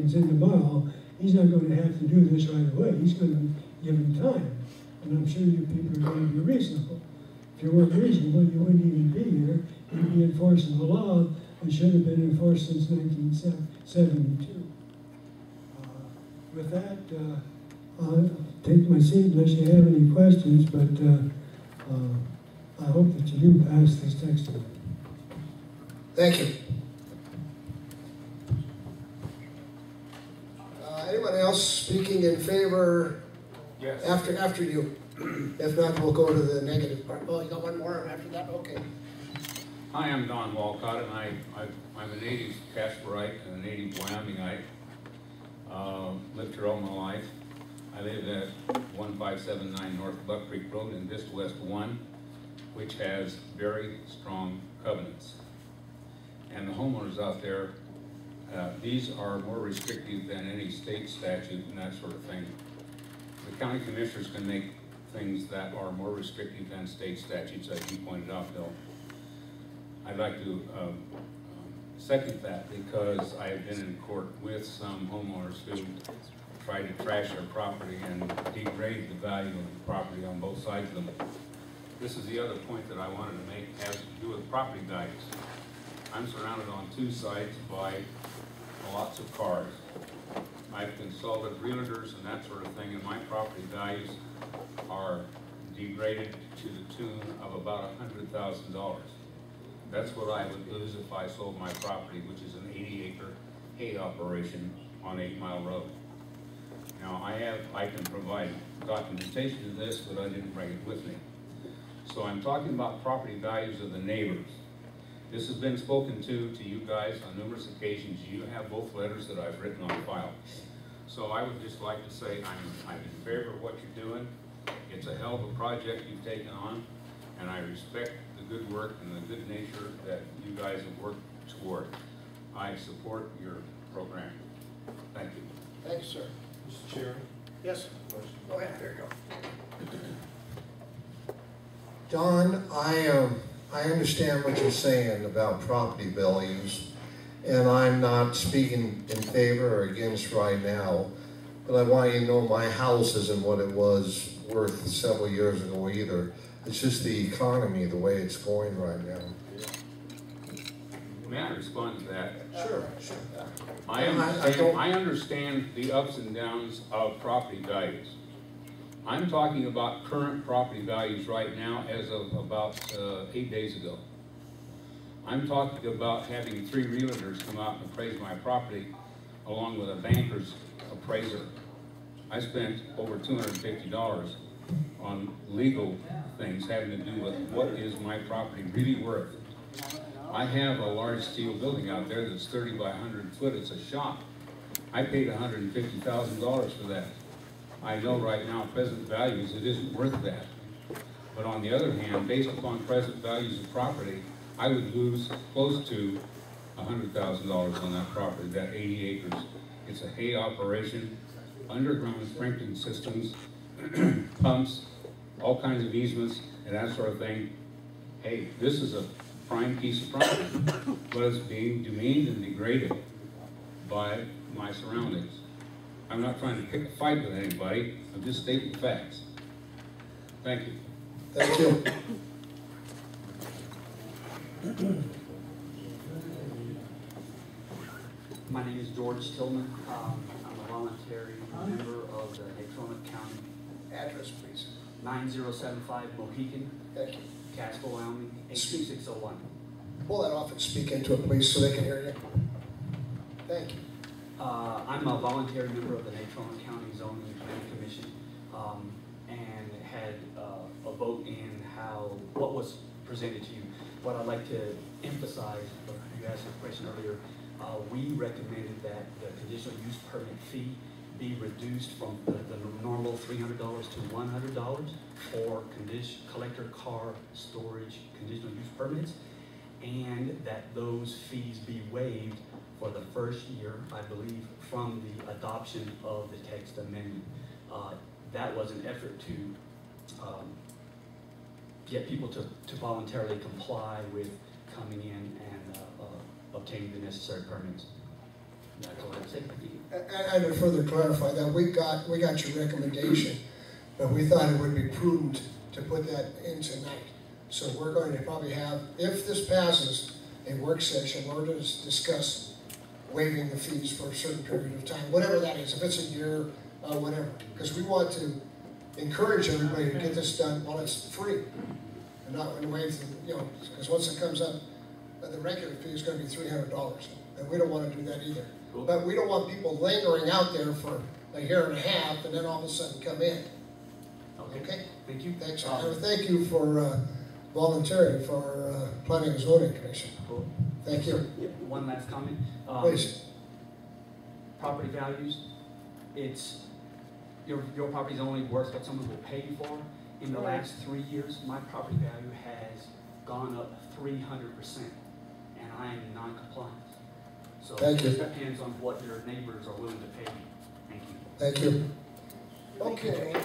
comes in tomorrow, he's not going to have to do this right away. He's going to give him time. And I'm sure you people are going to be reasonable. If you weren't reasonable, you wouldn't even be here. You'd be enforcing a law that should have been enforced since 1972. With that, I'll take my seat unless you have any questions, but I hope that you do pass this text amendment. Thank you. Anyone else speaking in favor? Yes. After you. If not, we'll go to the negative part. Oh, you got one more after that? Okay. Hi, I'm Don WALCOTT, and I'm a native Casperite and a native Wyomingite. Lived here all my life. I live at 1579 North Buck Creek Road in Vista West 1, which has very strong covenants. And the homeowners out there, these are more restrictive than any state statute and that sort of thing. The county commissioners can make things that are more restrictive than state statutes, as you pointed out, Bill. I'd like to second that because I have been in court with some homeowners who try to trash their property and degrade the value of the property on both sides of them. This is the other point that I wanted to make, has to do with property values. I'm surrounded on two sides by lots of cars. I've consulted realtors and that sort of thing, and my property values are degraded to the tune of about $100,000. That's what I would lose if I sold my property, which is an 80-acre hay operation on 8 Mile Road. Now, I can provide documentation of this, but I didn't bring it with me. So I'm talking about property values of the neighbors. This has been spoken to you guys on numerous occasions. You have both letters that I've written on file. So I would just like to say I'm in favor of what you're doing. It's a hell of a project you've taken on, and I respect the good work and the good nature that you guys have worked toward. I support your program. Thank you. Thank you, sir. Mr. Chairman? Yes. Go ahead. There you go. Don, I understand what you're saying about property values, and I'm not speaking in favor or against right now, but I want you to know my house isn't what it was worth several years ago either. It's just the economy, the way it's going right now. May I respond to that? Sure. I understand the ups and downs of property values. I'm talking about current property values right now as of about 8 days ago. I'm talking about having 3 realtors come out and appraise my property along with a banker's appraiser. I spent over $250 on legal things having to do with what is my property really worth. I have a large steel building out there that's 30 by 100 foot. It's a shop. I paid $150,000 for that. I know right now, present values, it isn't worth that. But on the other hand, based upon present values of property, I would lose close to $100,000 on that property, that 80 acres. It's a hay operation, underground sprinkling systems, pumps, all kinds of easements, and that sort of thing. Hey, this is a prime piece of property, but it's being demeaned and degraded by my surroundings. I'm not trying to pick a fight with anybody, I'm just stating facts. Thank you. Thank you. My name is George Tillman. I'm a voluntary member of the Natrona County. Address, please. 9075 Mohican, Thank you. Casper, Wyoming, 82601. Pull that off and speak into it, please, so they can hear you. Thank you. I'm a voluntary member of the Natrona County Zoning and Planning Commission, and had a vote in what was presented to you. What I'd like to emphasize, you asked a question earlier, we recommended that the conditional use permit fee be reduced from the normal $300 to $100 for collector car storage conditional use permits, and that those fees be waived for the first year, I believe, from the adoption of the text amendment. That was an effort to get people to voluntarily comply with coming in and obtaining the necessary permits. That's all I have to say. Thank you. And to further clarify that, we got your recommendation, but we thought it would be prudent to put that in tonight. So we're going to probably have, if this passes, a work session where we're going to discuss waiving the fees for a certain period of time, whatever that is, if it's a year, whatever. Because we want to encourage everybody to get this done while it's free. And not in a way, because once it comes up, the regular fee is going to be $300. And we don't want to do that either. Cool. But we don't want people lingering out there for a year and a half and then all of a sudden come in. Okay? Thank you. Thanks. Thank you for volunteering for Planning and Zoning Commission. Cool. Thank you. Yep. One last comment. Please. Property values, it's, your property's only worth what someone will pay you for. In the last 3 years, my property value has gone up 300%, and I am in non-compliance. So Thank you. it depends on what your neighbors are willing to pay you. Thank you. Thank you. Okay.